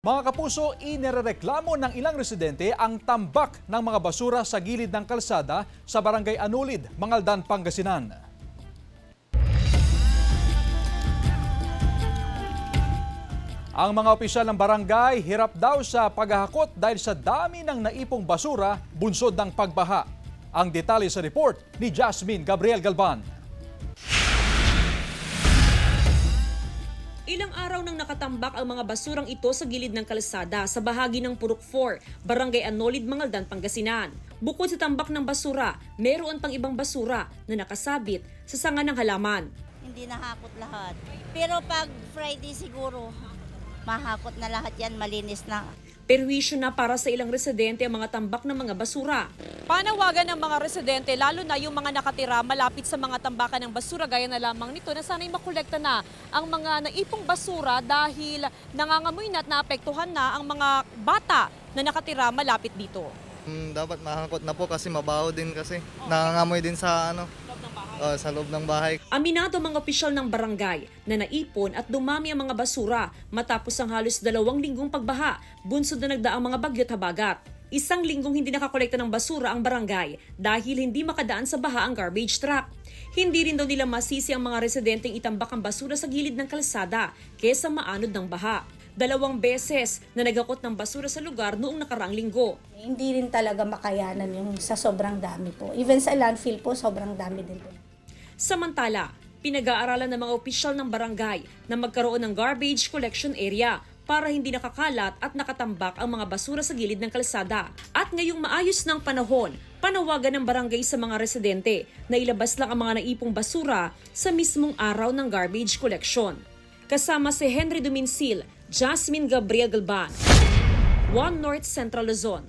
Mga kapuso, inirereklamo ng ilang residente ang tambak ng mga basura sa gilid ng kalsada sa Barangay Anulid, Mangaldan, Pangasinan. Ang mga opisyal ng barangay hirap daw sa paghahakot dahil sa dami ng naipong basura bunsod ng pagbaha. Ang detalye sa report ni Jasmine Gabriel Galban. Ilang araw nang nakatambak ang mga basurang ito sa gilid ng kalsada sa bahagi ng Purok 4, Barangay Anolid, Mangaldan, Pangasinan. Bukod sa tambak ng basura, meron pang ibang basura na nakasabit sa sanga ng halaman. Hindi nahakot lahat. Pero pag Friday siguro, mahakot na lahat yan, malinis na. Perwisyo na para sa ilang residente ang mga tambak ng mga basura. Panawagan ng mga residente, lalo na yung mga nakatira malapit sa mga tambakan ng basura, gaya na lamang nito, na sana'y makolekta na ang mga naipong basura dahil nangangamoy na at naapektuhan na ang mga bata na nakatira malapit dito. Dapat mahangkot na po kasi mabaho din kasi. Nangangamoy din sa sa loob ng bahay. Aminado mga opisyal ng barangay na naipon at dumami ang mga basura matapos ang halos 2 linggong pagbaha, bunsod na nagdaang mga bagyo't habagat. 1 linggong hindi nakakolekta ng basura ang barangay dahil hindi makadaan sa baha ang garbage truck. Hindi rin daw nila masisi ang mga residenteng itambak ang basura sa gilid ng kalsada kesa maanod ng baha. 2 beses na nagakot ng basura sa lugar noong nakaraang linggo. Hindi rin talaga makayanan yung sa sobrang dami po. Even sa landfill po, sobrang dami din po. Samantala, pinag-aaralan ng mga opisyal ng barangay na magkaroon ng garbage collection area para hindi nakakalat at nakatambak ang mga basura sa gilid ng kalsada. At ngayong maayos ng panahon, panawagan ng barangay sa mga residente na ilabas lang ang mga naipong basura sa mismong araw ng garbage collection. Kasama si Henry Duminsil, Jasmine Gabriel Galban, 1 North Central Luzon.